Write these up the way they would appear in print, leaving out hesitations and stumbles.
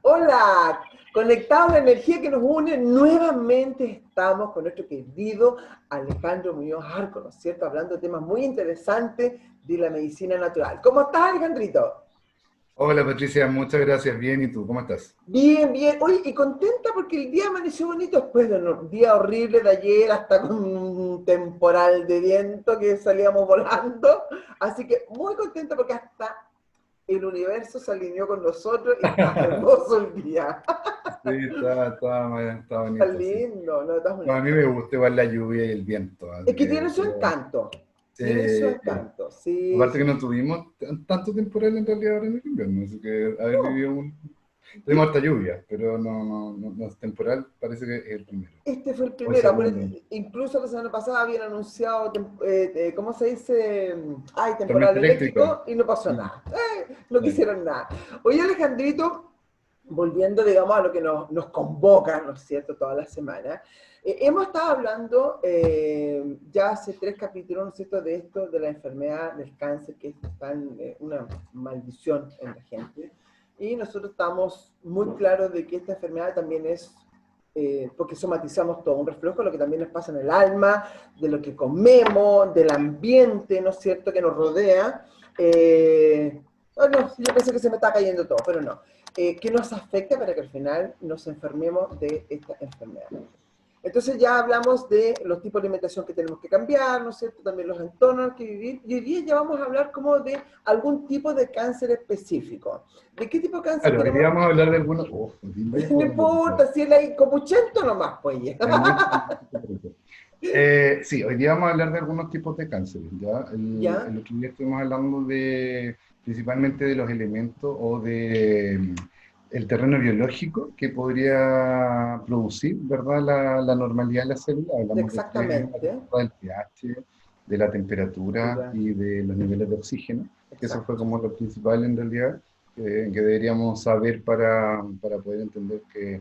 Hola, conectados a la energía que nos une, nuevamente estamos con nuestro querido Alejandro Muñoz Arco, ¿no es cierto? Hablando de temas muy interesantes de la medicina natural. ¿Cómo estás, Alejandrito? Hola Patricia, muchas gracias. Bien, ¿y tú? ¿Cómo estás? Bien, bien. Oye, y contenta porque el día amaneció bonito después de un día horrible de ayer, hasta con un temporal de viento que salíamos volando. Así que muy contenta porque hasta el universo se alineó con nosotros y está hermoso el día. Sí, está Está bonito, sí. lindo, no, está No, a bonito. mí me gusta igual la lluvia y el viento, Es así que tiene que su encanto, tiene su sí. encanto, sí, Aparte que sí. no tuvimos tanto temporal en realidad ahora en el invierno, así que haber No, vivido tuvimos harta lluvia, pero no es temporal, parece que es el primero, este fue el o el primero, segundo. incluso la semana pasada habían anunciado, ¿cómo se dice? Ay, temporal Tormenta eléctrica. eléctrico y no pasó Mm, nada. No claro. quisieron nada. Oye, Alejandrito, volviendo, digamos, a lo que nos convoca, ¿no es cierto?, toda la semana. Hemos estado hablando ya hace 3 capítulos, ¿no es cierto?, de esto, de la enfermedad del cáncer, que es una maldición en la gente. Y nosotros estamos muy claros de que esta enfermedad también es, porque somatizamos todo, un reflejo de lo que también nos pasa en el alma, de lo que comemos, del ambiente, ¿no es cierto?, que nos rodea. Oh, no, yo pensé que se me está cayendo todo, pero no. Que nos afecta para que al final nos enfermemos de esta enfermedad. Entonces ya hablamos de los tipos de alimentación que tenemos que cambiar, ¿no es cierto? También los entornos en los que vivir. Y hoy día ya vamos a hablar como de algún tipo de cáncer específico. ¿De qué tipo de cáncer Claro, hoy día queremos? vamos a hablar de algunos. Oh, vaya No jugando poquito. importa, si él ahí copuchento nomás, pues. Hay mucho poquito. Sí, hoy día vamos a hablar de algunos tipos de cánceres, ¿ya? ¿Ya? El otro día estuvimos hablando principalmente de los elementos o de el terreno biológico que podría producir, ¿verdad? La normalidad de la célula. Hablamos de tres Exactamente. aspectos: del pH, de la temperatura Dura. y de los niveles de oxígeno, que eso fue Exacto. como lo principal en realidad, que deberíamos saber para poder entender que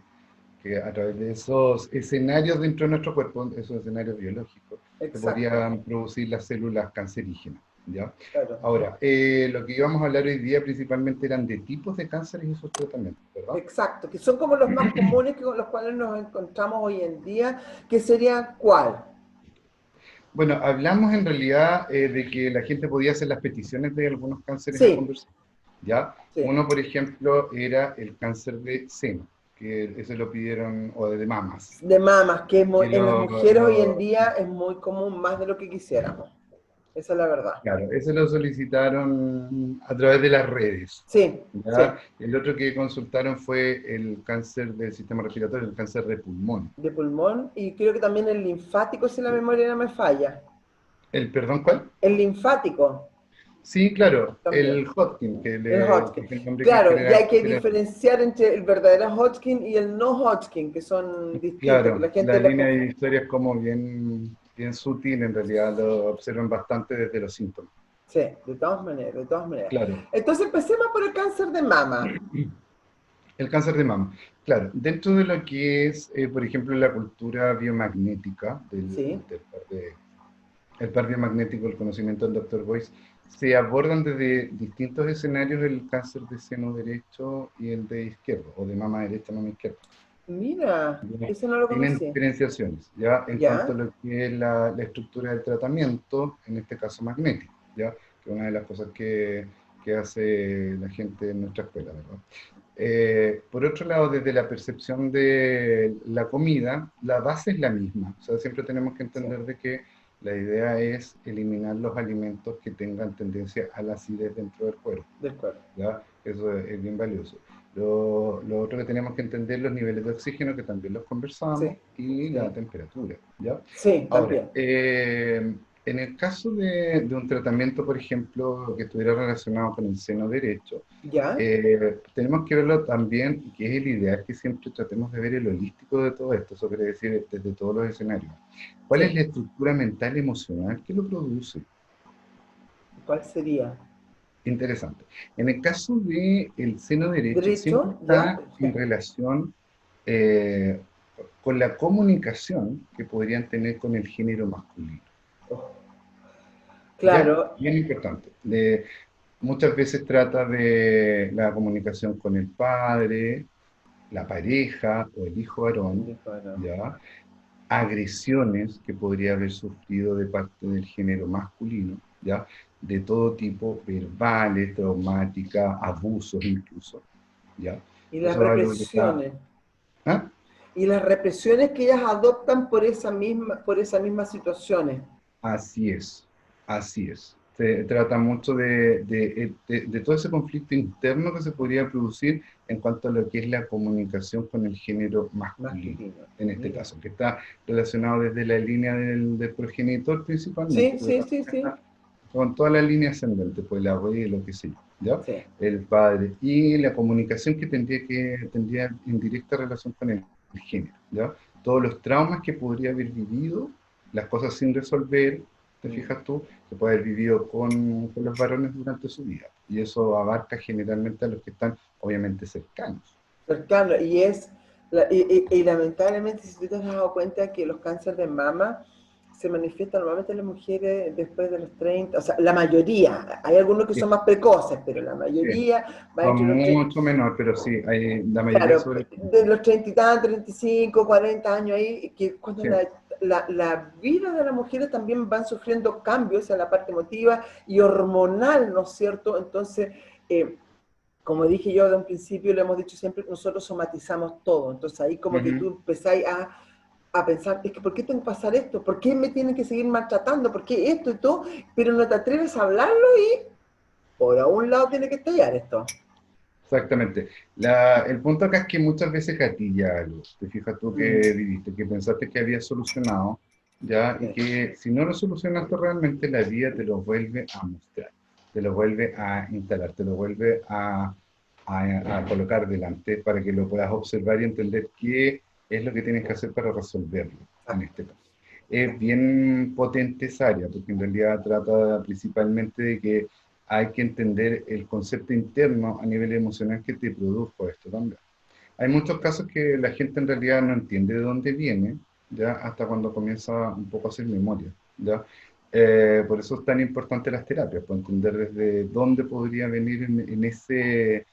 a través de esos escenarios dentro de nuestro cuerpo, esos escenarios biológicos, se Exacto. podrían producir las células cancerígenas, ¿ya? Claro. Ahora, lo que íbamos a hablar hoy día principalmente eran de tipos de cánceres y sus tratamientos, ¿verdad? Exacto. Que son como los más comunes con los cuales nos encontramos hoy en día. ¿Que sería cuál? Bueno, hablamos en realidad de que la gente podía hacer las peticiones de algunos cánceres a Sí, conversar, ¿ya? sí. Uno, por ejemplo, era el cáncer de seno, que ese lo pidieron, o de mamas, De mamas, que y en las mujeres hoy en día es muy común, más de lo que quisiéramos. Esa es la verdad. claro, ese lo solicitaron a través de las redes. Sí, ¿Ya? sí, El otro que consultaron fue el cáncer del sistema respiratorio, el cáncer de pulmón. de pulmón y creo que también el linfático, si la memoria no me falla. ¿El perdón cuál? El linfático Sí, claro, también, el Hodgkin, el que Hodgkin. es el nombre que Claro, y hay que generalmente le dan. diferenciar entre el verdadero Hodgkin y el no Hodgkin, que son distintos, que la Claro, la gente los línea confunde. de historia es como bien sutil, en realidad lo observan bastante desde los síntomas. Sí, de todas maneras, de todas maneras. Claro, Entonces empecemos por el cáncer de mama. el cáncer de mama. Claro, dentro de lo que es, por ejemplo, la cultura biomagnética Sí, del el par biomagnético, el conocimiento del Dr. Boyce, se abordan desde distintos escenarios el cáncer de seno derecho y el de izquierdo, o de mama derecha, mama izquierda. mira, ¿Ya? eso no lo Tienen conocí. diferenciaciones, ¿ya? En cuanto a ¿Ya? lo que es la estructura del tratamiento, en este caso magnético, ¿ya? Que es una de las cosas que hace la gente en nuestra escuela, ¿verdad? Por otro lado, desde la percepción de la comida, la base es la misma. O sea, siempre tenemos que Sí, entender de que la idea es eliminar los alimentos que tengan tendencia a la acidez dentro del cuerpo, del cuerpo. ¿ya? Eso es bien valioso. Lo otro que tenemos que entender los niveles de oxígeno, que también los conversamos, Sí, y la sí. temperatura, ¿ya? Sí, Ahora, también. en el caso de un tratamiento, por ejemplo, que estuviera relacionado con el seno derecho, ¿Ya? tenemos que verlo también, que es el ideal que siempre tratemos de ver el holístico de todo esto, eso quiere decir desde todos los escenarios. ¿Cuál es Sí. la estructura mental y emocional que lo produce? ¿Cuál sería? Interesante. En el caso del seno derecho, siempre ¿Derecho? ¿Ya? está en relación eh, con la comunicación que podrían tener con el género masculino. Oh, ¿Ya? claro, Bien importante. Muchas veces trata de la comunicación con el padre, la pareja o el hijo varón, Bueno, ¿ya? Agresiones que podría haber sufrido de parte del género masculino, ¿ya? De todo tipo, verbales, traumáticas, abusos incluso, ¿ya? y las Eso es algo que está... represiones. ¿Ah? Y las represiones que ellas adoptan por esas mismas situaciones. Así es, así es. Se trata mucho de todo ese conflicto interno que se podría producir en cuanto a lo que es la comunicación con el género masculino, Masculino. en este Mira. caso, que está relacionado desde la línea del progenitor principalmente, Sí, pero sí, también sí, sí. está con toda la línea ascendente, pues el abuelo, qué sé yo, ¿ya? Sí. El padre, y la comunicación tendría en directa relación con el género, ¿ya? Todos los traumas que podría haber vivido, las cosas sin resolver, te Mm. fijas tú, que puede haber vivido con los varones durante su vida. Y eso abarca generalmente a los que están obviamente cercanos. Cercano. Y lamentablemente, si tú te has dado cuenta que los cánceres de mama se manifiestan normalmente en las mujeres después de los 30, o sea, la mayoría, hay algunos que Sí, son más precoces, pero la sí. mayoría va Son entre los 30, mucho menor, pero sí, hay, la mayoría claro, sobre... de los 30 y tantos, 35, 40 años ahí, que cuando Sí. la vida de las mujeres también van sufriendo cambios en la parte emotiva y hormonal, ¿no es cierto? Entonces, como dije yo de un principio, lo hemos dicho siempre, nosotros somatizamos todo. Entonces ahí como que Ujú. tú empezáis a pensar, es que ¿por qué tengo que pasar esto? ¿Por qué me tienen que seguir maltratando? ¿Por qué esto y todo? Pero no te atreves a hablarlo y por a un lado tiene que estallar esto. Exactamente. El punto acá es que muchas veces gatilla algo. Te fijas tú que Mm, viviste, que pensaste que habías solucionado, ¿ya? Y sí, que si no lo solucionaste realmente, la vida te lo vuelve a mostrar, te lo vuelve a instalar, te lo vuelve a colocar delante para que lo puedas observar y entender qué es lo que tienes que hacer para resolverlo, en exacto, este caso. Es bien potente esa área, porque en realidad trata principalmente de que hay que entender el concepto interno a nivel emocional que te produjo esto también. Hay muchos casos que la gente en realidad no entiende de dónde viene, ya hasta cuando comienza un poco a hacer memoria, ya. Por eso es tan importante las terapias, para entender desde dónde podría venir en ese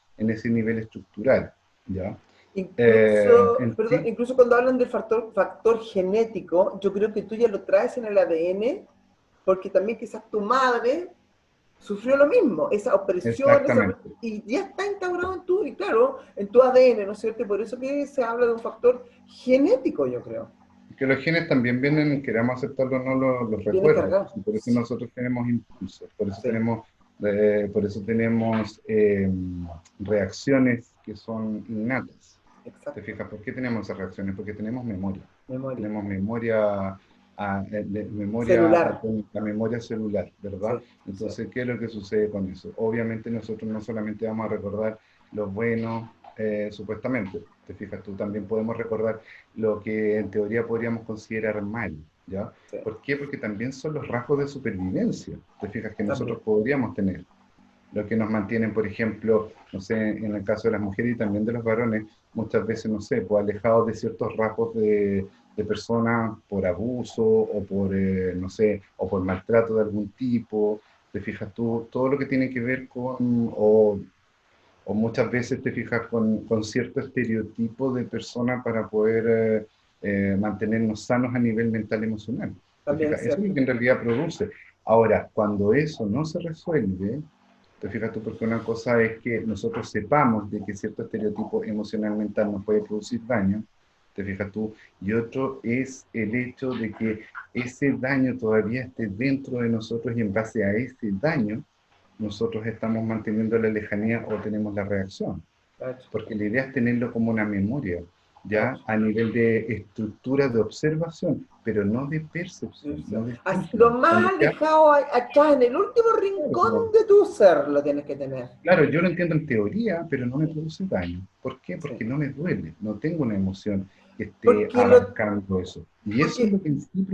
nivel estructural, ya. Perdón, Sí, incluso cuando hablan del factor genético, yo creo que tú ya lo traes en el ADN, porque también quizás tu madre sufrió lo mismo, esa opresión, exactamente. y ya está instaurado en tu, y claro, en tu ADN, ¿no es cierto? Y por eso que se habla de un factor genético, yo creo. Que los genes también vienen, queramos aceptarlo o no, los Viene recuerdos. cargado. Y por eso nosotros tenemos impulsos, Sí, por eso tenemos reacciones que son innatas. ¿Te exacto. fijas? ¿Por qué tenemos esas reacciones? Porque tenemos memoria. Memoria. Tenemos memoria, memoria Celular. atómica, memoria celular, Sí, ¿verdad? sí. Entonces, ¿qué es lo que sucede con eso? Obviamente nosotros no solamente vamos a recordar lo bueno, supuestamente, te fijas, tú también podemos recordar lo que en teoría podríamos considerar mal, ¿ya? Sí, ¿Por qué? Porque también son los rasgos de supervivencia, te fijas, que también. nosotros podríamos tener lo que nos mantienen, por ejemplo, no sé, en el caso de las mujeres y también de los varones, muchas veces, no sé, pues alejados de ciertos rasgos de personas por abuso o por, no sé, o por maltrato de algún tipo, te fijas tú, todo lo que tiene que ver o muchas veces te fijas con cierto estereotipo de persona para poder mantenernos sanos a nivel mental y emocional. ¿Te También fijas? es Eso es lo cierto. que en realidad produce. Ahora, cuando eso no se resuelve, te fijas tú, porque una cosa es que nosotros sepamos de que cierto estereotipo emocional mental nos puede producir daño, te fijas tú, y otro es el hecho de que ese daño todavía esté dentro de nosotros y en base a ese daño nosotros estamos manteniendo la lejanía o tenemos la reacción. Claro, Porque la idea es tenerlo como una memoria, claro. ya a nivel de estructura de observación, pero no de percepción, no de Lo sentimiento. Cuando más ya, alejado atrás, en el último rincón claro, de tu ser, lo tienes que tener. claro, yo lo entiendo en teoría, pero no me produce daño. ¿Por qué? Sí. Porque no me duele, no tengo una emoción que esté Porque, abarcando eso. Y eso es porque lo que en sí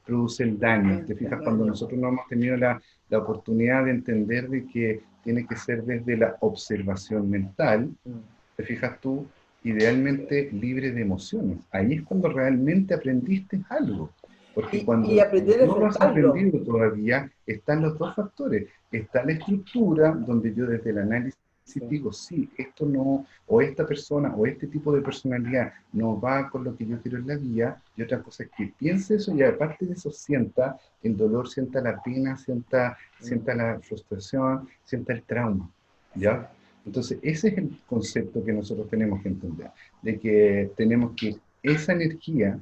produce el daño. ¿Te el fijas? Cuando daño. nosotros no hemos tenido la oportunidad de entender de que tiene que ser desde la observación mental, Mm. ¿te fijas tú? Idealmente libre de emociones. Ahí es cuando Sí. realmente aprendiste algo. Porque Y cuando aprender a no lo has enfrentarlo. aprendido todavía, están los dos factores. Está la estructura, donde yo desde el análisis si Sí. digo, sí, esto no, o esta persona, o este tipo de personalidad no va con lo que yo quiero en la vida, y otra cosa es que piense eso y aparte de eso sienta el dolor, sienta la pena, sienta la frustración, sienta el trauma, Sí. ¿ya? Entonces, ese es el concepto que nosotros tenemos que entender, de que tenemos que esa energía,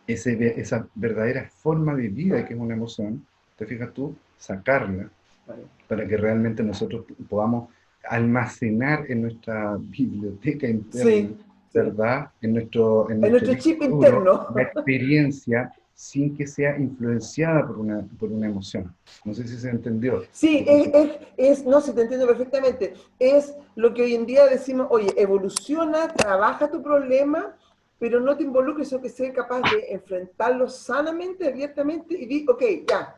esa verdadera forma de vida que es una emoción, te fijas tú, sacarla Vale. para que realmente nosotros podamos almacenar en nuestra biblioteca interna, Sí, sí. ¿verdad? En En nuestro nuestro disco chip duro, interno. la experiencia sin que sea influenciada por una emoción. No sé si se entendió. Sí, Entonces, no, si te entiendo perfectamente. Es lo que hoy en día decimos, oye, evoluciona, trabaja tu problema, pero no te involucres, sino que sea capaz de enfrentarlo sanamente, abiertamente, y di, ok, ya,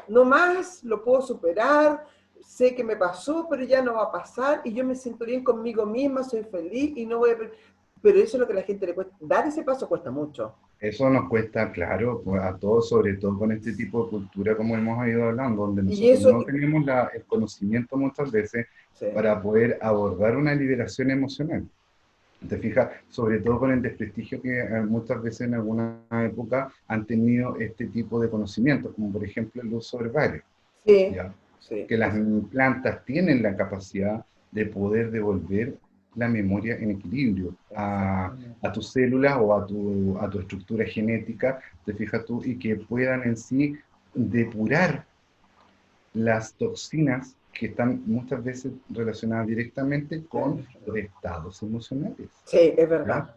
no más, lo puedo superar, sé que me pasó, pero ya no va a pasar, y yo me siento bien conmigo misma, soy feliz, y no voy a... Pero eso es lo que a la gente le cuesta. Dar ese paso cuesta mucho. eso nos cuesta, claro, pues, a todos, sobre todo con este tipo de cultura, como hemos ido hablando, donde Y nosotros eso, no tenemos el conocimiento muchas veces sí, para poder abordar una liberación emocional. Te fijas, sobre todo con el desprestigio que muchas veces en alguna época han tenido este tipo de conocimientos, como por ejemplo el uso herbario, sí, ¿ya? sí, Que las eso. plantas tienen la capacidad de poder devolver la memoria en equilibrio a Exactamente. tus células o a tu estructura genética, te fijas tú, y que puedan en sí depurar las toxinas que están muchas veces relacionadas directamente con los estados emocionales, Sí, es ¿ya? verdad.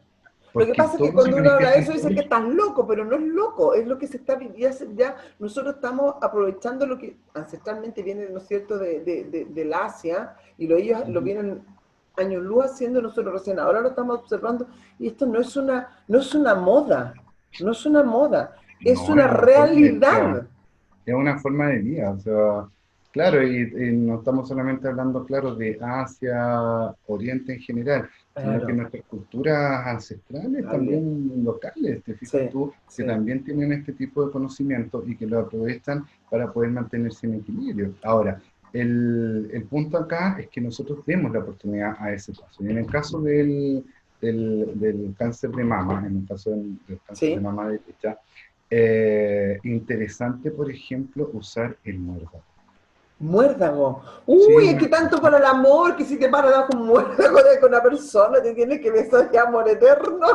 Lo que Porque pasa es que todo se cuando uno habla de manifiesta eso en dice que estás loco, pero no es loco, es lo que se está viviendo. Ya nosotros estamos aprovechando lo que ancestralmente viene, ¿no es cierto?, del Asia, y ellos lo Ujú. vienen años luz haciendo, nosotros recién ahora lo estamos observando, y esto no es una moda, no es una moda, es No, una es una forma de vida. realidad. Es una forma de vida, o sea, claro, y no estamos solamente hablando, claro, de Asia, Oriente en general, sino que Claro, nuestras culturas ancestrales, dale. también locales, te fijas Sí, tú, que sí, también tienen este tipo de conocimiento y que lo aprovechan para poder mantenerse en equilibrio. Ahora, el punto acá es que nosotros demos la oportunidad a ese paso. Y en el caso del cáncer de mama, en el caso del cáncer de sí. mama derecha, interesante, por ejemplo, usar el muérdago. Muérdago. Sí, Uy, es que tanto para el amor, que si te paras con un muérdago con una persona, te tienes que besar de amor eterno.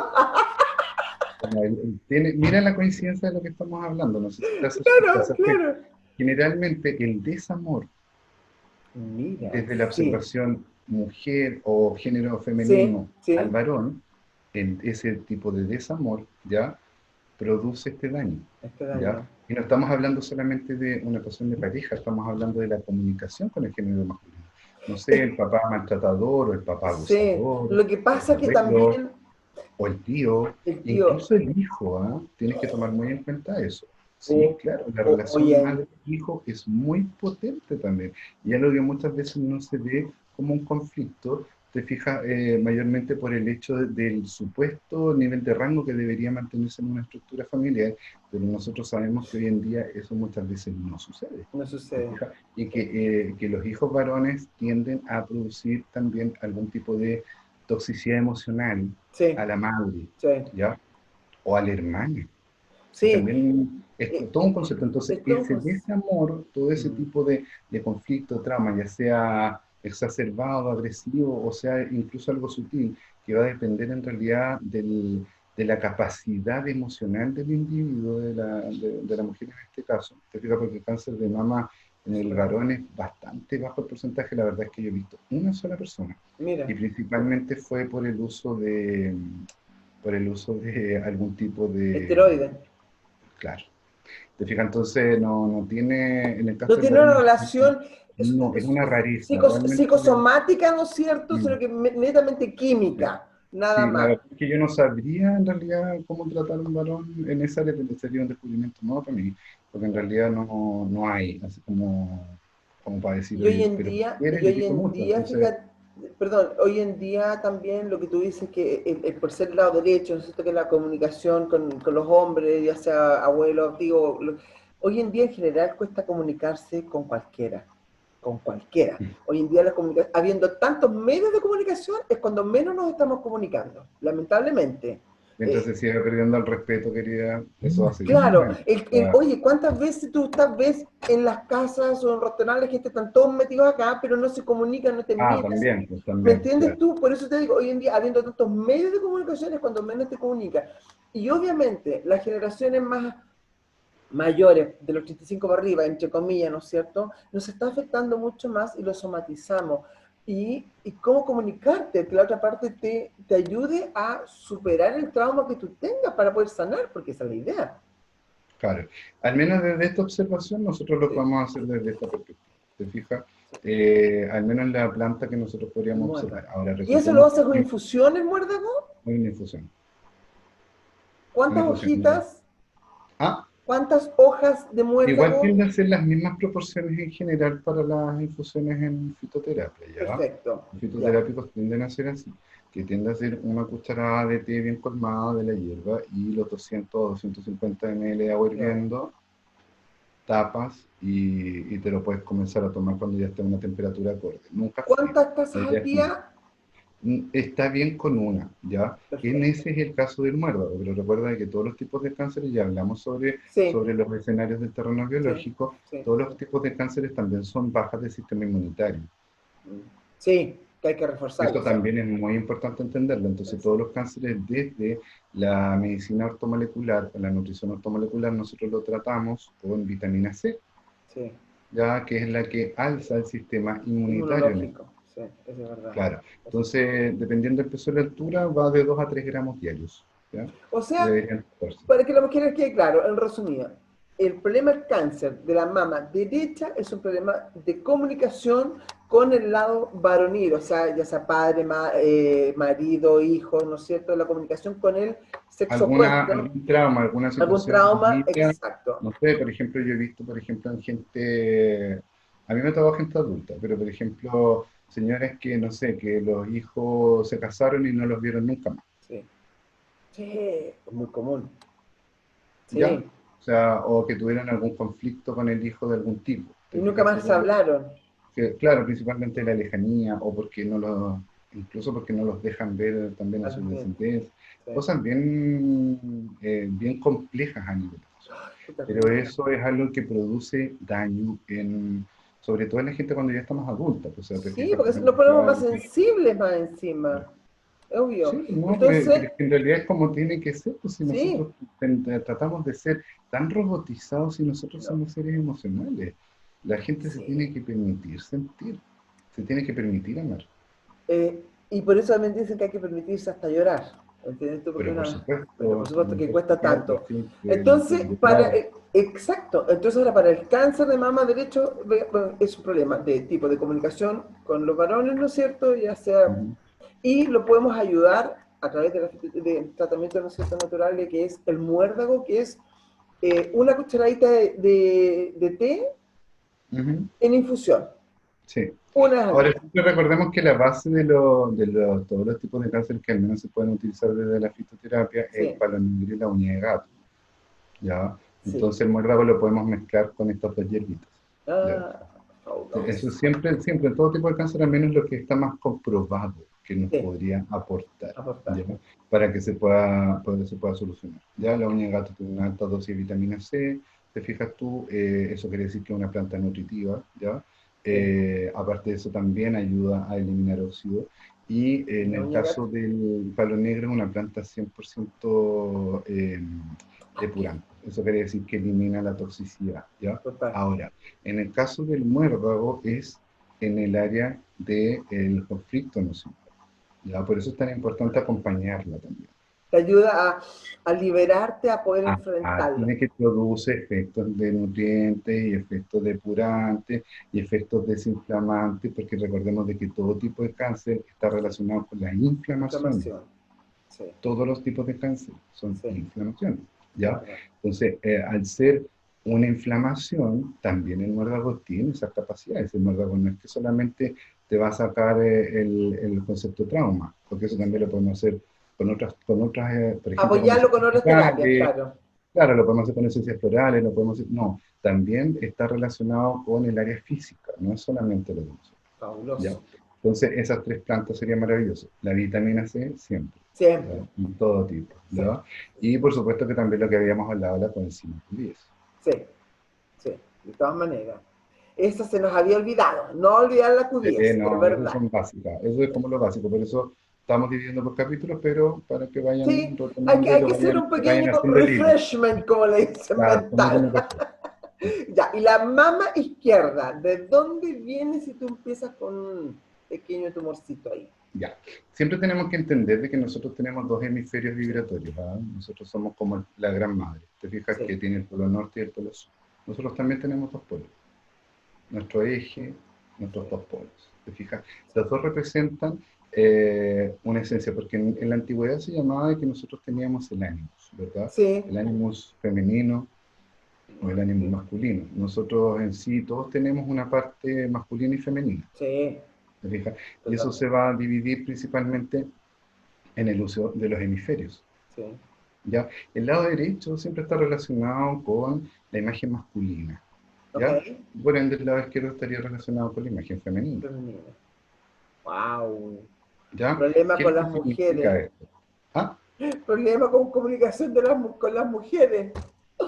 bueno, mira la coincidencia de lo que estamos hablando, no sé si te Claro, hace efecto. claro. Generalmente el desamor, Mira, desde la sí, observación mujer o género sí, femenino al sí, varón, ese tipo de desamor ya produce este daño, este ¿ya? daño. Y no estamos hablando solamente de una cuestión de pareja, estamos hablando de la comunicación con el género masculino. No sé, Es- el papá maltratador, o el papá sí, abusador, lo que o el pasa que abuelo, también o el tío, el tío, incluso el hijo, ¿ah? Tienes que tomar muy en cuenta eso. Sí, o, claro, la relación oye, madre-hijo es muy potente también. Y algo que muchas veces no se ve como un conflicto, te fijas, mayormente por el hecho del supuesto nivel de rango que debería mantenerse en una estructura familiar, pero nosotros sabemos que hoy en día eso muchas veces no sucede. no ¿Te sucede. fijas? Y Sí, que los hijos varones tienden a producir también algún tipo de toxicidad emocional sí, a la madre, sí, ¿ya? O al hermano. Sí, sí. también es Eh, todo un eh, concepto. Entonces, ese entonces, desamor, todo ese mm, tipo de conflicto, trauma, ya sea exacerbado, agresivo, o sea, incluso algo sutil, que va a depender en realidad de la capacidad emocional del individuo, de la mujer en este caso. Te fijas, porque el cáncer de mama en el sí, varón es bastante bajo el porcentaje, la verdad es que yo he visto una sola persona, y mira, principalmente fue por el uso de algún tipo de, esteroide. claro. ¿Te fijas? Entonces no tiene, en el No caso del tiene una varón, relación no, es una rareza, realmente. psicosomática, ¿no es cierto? mm, Sino que netamente sí, química, nada sí, la más. verdad es que yo no sabría en realidad cómo tratar a un varón en esa área, pero sería un descubrimiento nuevo para mí, porque en realidad no hay, así como para decir, Y hoy oye, en pero día, quieres, y yo he hoy visto en mucho, día, entonces, fíjate, perdón, hoy en día también lo que tú dices que por ser el lado derecho, ¿no es cierto? Que la comunicación con los hombres, ya sea abuelos, digo, hoy en día en general cuesta comunicarse con cualquiera. con cualquiera. Hoy en día habiendo tantos medios de comunicación es cuando menos nos estamos comunicando, lamentablemente. Mientras se siga perdiendo el respeto, querida, eso va a seguir Claro, sucediendo. oye, ¿cuántas veces tú ves en las casas o en restaurantes que están todos metidos acá, pero no se comunican, no te invitan? También, pues ¿Me también, entiendes claro. tú? Por eso te digo, hoy en día, habiendo tantos medios de comunicación es cuando menos te comunicas. Y obviamente, las generaciones más mayores, de los 35 para arriba, entre comillas, ¿no es cierto?, nos está afectando mucho más y lo somatizamos. Y cómo comunicarte, que la otra parte te ayude a superar el trauma que tú tengas para poder sanar, porque esa es la idea. Claro. Al menos desde esta observación nosotros lo Sí, podemos hacer desde esta perspectiva. ¿Te fijas? Al menos la planta que nosotros el podríamos observar. muérdago. Ahora, ¿Y eso lo recordemos haces con que infusión, el muérdago? no hay una infusión. Una ¿Cuántas infusión. hojitas? Ah, ¿Cuántas hojas de igual muérdago? tiende a ser las mismas proporciones en general para las infusiones en fitoterapia, ¿ya? Perfecto, Los ya. fitoterápicos tienden a ser así, que tiende a ser una cucharada de té bien colmada de la hierba y los 200 o 250 ml de agua Ya. hirviendo, tapas y te lo puedes comenzar a tomar cuando ya esté a una temperatura acorde. Nunca frío. ¿Cuántas La tazas idea al es que día? está bien con una, ¿ya? En Perfecto. ese es el caso del muérdago, pero recuerda que todos los tipos de cánceres, ya hablamos Sí, sobre los escenarios del terreno sí, biológico, sí, todos sí. los tipos de cánceres también son bajas del sistema inmunitario. Sí, que hay que reforzarlo, Eso o sea, también es muy importante entenderlo. Entonces, todos los cánceres desde la medicina ortomolecular, la nutrición ortomolecular, nosotros lo tratamos con vitamina C, sí, ya que es la que alza el sistema inmunitario en inmunológico, sí, eso es verdad. claro. Eso es Entonces, dependiendo del peso y la altura, va de 2 a 3 gramos diarios, ¿ya? O sea, Deberían tomarse. para que la mujer quede claro, en resumido, el problema del cáncer de la mama derecha es un problema de comunicación con el lado varonil, o sea, ya sea padre, marido, hijo, ¿no es cierto? La comunicación con el sexo opuesto, Algún trauma, alguna algún situación de trauma, familia, exacto. no sé, por ejemplo, yo he visto, por ejemplo, en gente, a mí me tocó gente adulta, pero por ejemplo, señores que, no sé, que los hijos se casaron y no los vieron nunca más, Sí, sí, es muy común. ¿ya? Sí, O sea, o que tuvieron algún conflicto con el hijo de algún tipo, y ¿te nunca fijas? más se hablaron. Claro, principalmente la lejanía, o porque no los, incluso porque no los dejan ver también a A los sus nietos. descendientes, Sí. cosas bien complejas a nivel personal. Qué Pero terrible. eso es algo que produce daño sobre todo en la gente cuando ya está más adulta, pues, o sea, te Sí, fijas, por porque nos ejemplo, ponemos más sensibles más encima, obvio. sí, no, pero Entonces, es que en realidad es como tiene que ser, pues si sí, nosotros tratamos de ser tan robotizados y nosotros no, somos seres emocionales, la gente se sí. tiene que permitir sentir, se tiene que permitir amar. Y por eso también dicen que hay que permitirse hasta llorar. ¿Entiendes tú? Porque Pero por una, pero por supuesto, supuesto no que importa cuesta qué edad, tanto. porque Entonces, el llorar, exacto, entonces ahora para el cáncer de mama derecho es un problema de tipo de comunicación con los varones, ¿no es cierto? Ya sea, ujú, y lo podemos ayudar a través de tratamiento, ¿no es cierto?, natural, que es el muérdago, que es una cucharadita de té ujú, en infusión, sí. una vez al Ahora, día. siempre recordemos que la base de todos los tipos de cáncer que al menos se pueden utilizar desde la fitoterapia es el Sí, palo negro y la uña de gato, ¿ya? sí. Entonces el muérdago lo podemos mezclar con estas dos hierbitas, ¿ya? Ah, Eso fabuloso. siempre, en todo tipo de cáncer, al menos lo que está más comprobado que nos Sí, podría aportar, aportar. ¿ya? Para que se pueda solucionar. Ya la uña de gato tiene una alta dosis de vitamina C, te fijas tú, eso quiere decir que es una planta nutritiva, ¿ya? Sí. Aparte de eso también ayuda a eliminar óxido. Y ¿Y en la el uña de caso gato? del palo negro es una planta 100% depurante. Eso quiere decir que elimina la toxicidad, ¿ya? Total. Ahora, en el caso del muérdago es en el área del conflicto emocional. ¿Ya? Por eso es tan importante acompañarla también. Te ayuda a liberarte, a poder enfrentarlo. Tiene que produce efectos de nutrientes y efectos depurantes y efectos desinflamantes, porque recordemos de que todo tipo de cáncer está Sí. relacionado con las inflamaciones. Inflamación. Sí, Todos los tipos de cáncer son sí, inflamaciones, es ¿ya? verdad. Entonces, al ser una inflamación, también el muérdago tiene esas capacidades. El muérdago no es que solamente te va a sacar el concepto de trauma, porque eso Sí. también lo podemos hacer con otras por ejemplo, cuando se Apoyarlo con otras terapias, sale, claro. Claro, lo podemos hacer con esencias florales, lo podemos hacer, no, también está relacionado con el área física, no es solamente lo emocional, ¿ya? Fabuloso. Entonces, esas tres plantas serían maravillosas. La vitamina C, siempre, ¿ya? Siempre. En todo tipo, Sí, ¿ya? Y por supuesto que también lo que habíamos hablado, la coenzima Q10. sí, sí, de todas maneras. Esa se nos había olvidado, no olvidar la Q10, es No, esas verdad. son básicas, eso es como lo básico, por eso estamos dividiendo por capítulos, pero para que vayan Sí, retomando y hay que hacer un que vayan pequeño haciendo el hilo. refreshment, como le dicen, Claro, como mental. tiene que ser. Ya, y la mama izquierda, ¿de dónde viene si tú empiezas con un pequeño tumorcito ahí? Ya. Siempre tenemos que entender de que nosotros tenemos dos hemisferios Sí, vibratorios. ¿Ah? Nosotros somos como la gran madre. Te fijas sí, que tiene el polo norte y el polo sur. Nosotros también tenemos dos polos. Nuestro eje, nuestros dos polos. ¿Te fijas? Los dos representan una esencia, porque en la antigüedad se llamaba de que nosotros teníamos el ánimos, ¿verdad? sí, El ánimos femenino o el ánimo masculino. Nosotros en sí todos tenemos una parte masculina y femenina. sí, ¿Te fijas? Y eso se totalmente, va a dividir principalmente en el uso de los hemisferios. sí, ¿Ya? El lado derecho siempre está relacionado con la imagen masculina, ok, ¿ya? Por ende, el lado izquierdo estaría relacionado con la imagen femenina, femenino. Wow, ¿ya? problema ¿Qué es con lo que las significa mujeres, esto? ¿Ah? problema con comunicación de con las mujeres.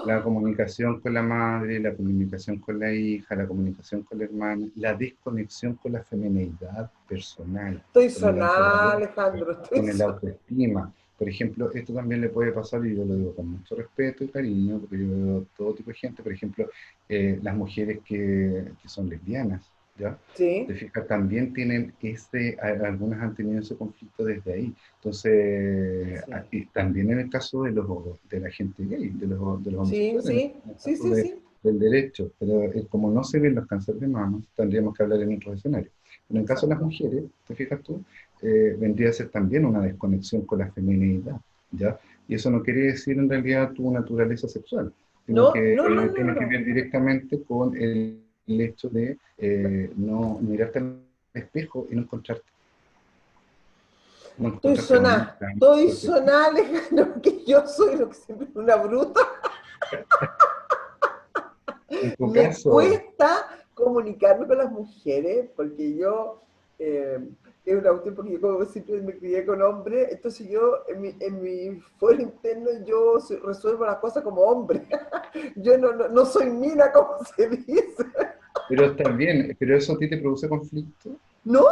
La comunicación con la madre, la comunicación con la hija, la comunicación con la hermana, la desconexión con la feminidad personal, Estoy con el sonada, autovalor, Alejandro, estoy con el sonada. autoestima. Por ejemplo, esto también le puede pasar, y yo lo digo con mucho respeto y cariño, porque yo veo todo tipo de gente, por ejemplo, las mujeres que son lesbianas, ¿ya? Te Sí, fijas, también tienen algunas han tenido ese conflicto desde ahí. Entonces, sí, y también en el caso de la gente gay, de los sí, homosexuales, sí, en el sí, caso sí, sí. del derecho, pero como no se ven los cánceres de mama, tendríamos que hablar en otro escenario. Pero en el caso de las Exacto. mujeres, te fijas tú, vendría a ser también una desconexión con la feminidad, ¿ya? Y eso no quiere decir en realidad tu naturaleza sexual, sino No, que no, no, no, tiene que no. ver directamente con el hecho de no mirarte al espejo y no encontrarte, no encontrarte bonita, no Estoy encontrarte... sonada, Alejandro, que yo soy lo que siempre una bruta. En tu Me caso, cuesta comunicarme con las mujeres porque yo, eh, es una cuestión porque yo como siempre me crié con hombres, entonces yo en mi fuero interno yo resuelvo las cosas como hombre. Yo no soy mina, como se dice. pero está bien, pero eso a ti te produce conflicto. No,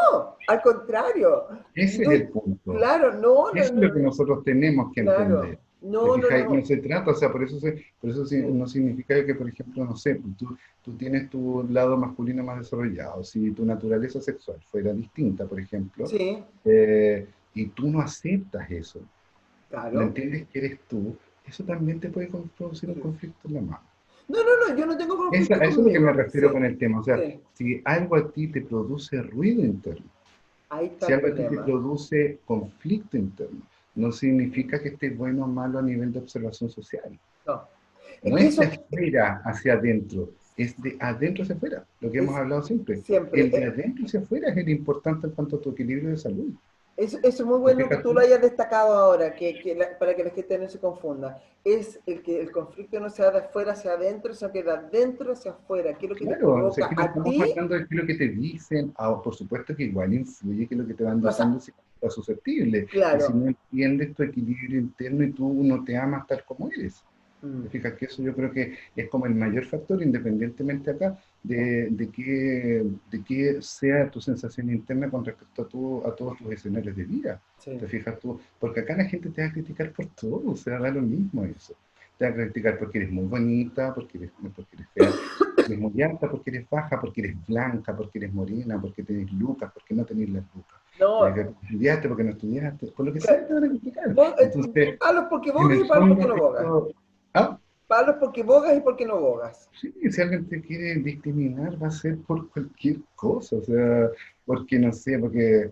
al contrario. Ese es Yo, el punto. claro, no, no, Eso es no, lo que nosotros tenemos que entender. claro. ¿Te No, no, fijas? No no. se trata, o sea, por eso Sí, no significa que, por ejemplo, no sé, tú tienes tu lado masculino más desarrollado. Si tu naturaleza sexual fuera distinta, por ejemplo, sí, y tú no aceptas eso, no claro. entiendes que eres tú, eso también te puede producir un Sí. conflicto en la mano. No, no, no, yo no tengo conflicto A eso es lo que me conmigo. refiero Sí, con el tema. O sea, sí. si algo a ti te produce ruido interno, Ahí está si el algo a ti te problema. produce conflicto interno, no significa que estés bueno o malo a nivel de observación social. No. Es No que es de eso afuera hacia adentro, es de adentro hacia afuera, lo que hemos es hablado siempre. siempre. El de adentro hacia afuera es el importante en cuanto a tu equilibrio de salud. Eso es muy ¿Te bueno que fijas tú lo tú? hayas destacado ahora, para que la gente no se confunda. Es el que el conflicto no sea de afuera hacia adentro, sino que de adentro hacia afuera. ¿Qué es lo que te Claro, o sea, provoca aquí no a estamos ti? hablando de qué es lo que te dicen, por supuesto que igual influye que lo que te van O sea, diciendo si estás susceptible, y si claro. no entiendes tu equilibrio interno y tú no te amas tal como eres. Mm, ¿Te fijas que eso yo creo que es como el mayor factor, independientemente acá, de qué sea tu sensación interna con respecto a todos tus escenarios de vida? sí. ¿Te fijas tú? Porque acá la gente te va a criticar por todo, o sea, da lo mismo eso. Te va a criticar porque eres muy bonita, porque eres fea, porque eres muy alta, porque eres baja, porque eres blanca, porque eres morena, porque tenés lucas, porque no tenés las lucas. No, Porque estudiaste, porque no estudiaste, por lo que sea te van a criticar. vos, Entonces, palos porque en bogas y el palos porque fondo, no bogas. esto... ¿Ah? Palos porque bogas y porque no bogas. Sí, si alguien te quiere discriminar va a ser por cualquier cosa, o sea, porque no sé, porque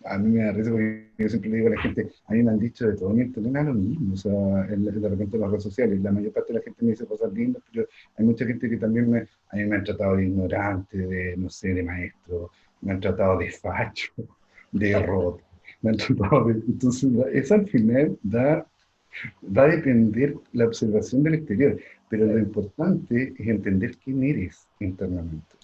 a mí me da risa porque yo siempre le digo a la gente, a mí me han dicho de todo, mi internet es lo mismo, o sea, de repente en las redes sociales, la mayor parte de la gente me dice cosas lindas, pero hay mucha gente que también a mí me han tratado de ignorante, de, no sé, de maestro, me han tratado de facho, de roto, me han tratado de, entonces, eso al final da Va a depender la observación del exterior, pero Sí, lo importante es entender quién eres internamente.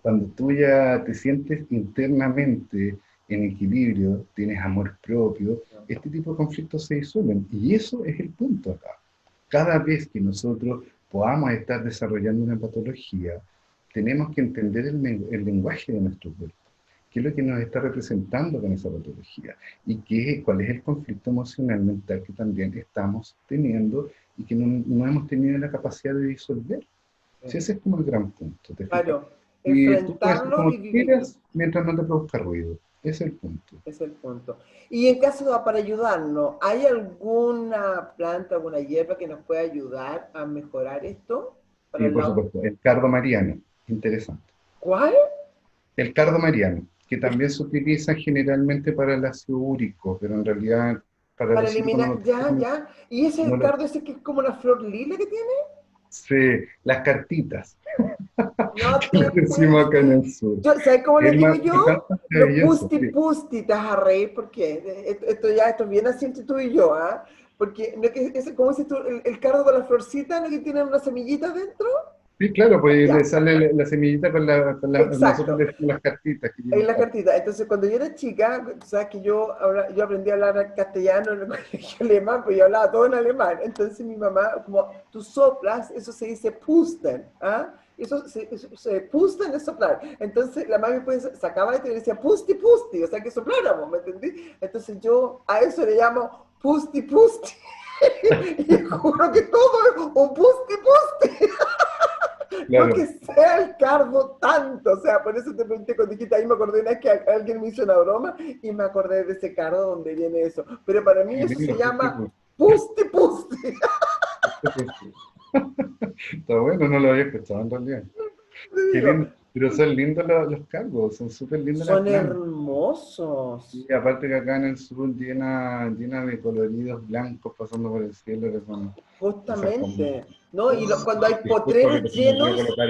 Cuando tú ya te sientes internamente en equilibrio, tienes amor propio, no, este tipo de conflictos se disuelven. Y eso es el punto acá. Cada vez que nosotros podamos estar desarrollando una patología, tenemos que entender el lenguaje de nuestro cuerpo. ¿Qué es lo que nos está representando con esa patología? ¿Y cuál es el conflicto emocional mental que también estamos teniendo y que no hemos tenido la capacidad de disolver? Si sí. ese es como el gran punto, ¿te fijas? Claro, Y tú puedes ser enfrentarlo como y tú vivirlo. quieras mientras no te produzca ruido. Ese es el punto. Es el punto. Y en caso de, para ayudarnos, ¿hay alguna planta, alguna hierba que nos pueda ayudar a mejorar esto? Para Y el por lado. supuesto, el cardo mariano, interesante. ¿Cuál? El cardo mariano, que también se utiliza generalmente para el ácido úrico, pero en realidad para el Para ácido úrico no eliminar, lo ya, tenemos, ya. ¿Y ese es no el lo- cardo ese que es como una flor lila que tiene? las cartitas, No que le te puedes. decimos acá en el sur. Yo, ¿sabes cómo le Es digo una yo? planta Los maravillosa, pusti sí. pusti, te vas a reír porque esto es bien así entre tú y yo, ¿ah? Porque, no que, ¿cómo dices tú? El cardo con la florcita, ¿no que tiene unas semillitas dentro? Sí, claro, pues le Ya, sale la semillita nosotros exacto. le decimos las cartitas que En llevan la cartas. cartita. Entonces, cuando yo era chica, tú sabes que yo aprendí a hablar castellano en el colegio alemán, pues yo hablaba todo en alemán. Entonces, mi mamá, como tú soplas, eso se dice pusten, ¿ah? Eso se pusten es soplar. Entonces, la mami pues sacaba esto y decía pusti pusti, o sea que sopláramos, ¿me entendí? Entonces, yo a eso le llamo pusti pusti. Y juro que todo es un pusti pusti. No que Claro. sea el carbo tanto, o sea, por eso te pregunté cuando dijiste ahí, me acordé una vez que alguien me hizo una broma y me acordé de ese cardo donde viene eso. Pero para mí Sí, eso se pues, sí, llama pues, pusti pusti. sí, pues, sí. Está bueno, no lo había escuchado en realidad. Te Qué digo, lindo. Pero son lindos los cargos, son súper lindas las son plantas. hermosos, Y aparte que acá en el sur llena de coloridos blancos pasando por el cielo, que son esas como... justamente, ¿no? Y cuando hay Disculpa que potreros te se me olvidó llenos, colocar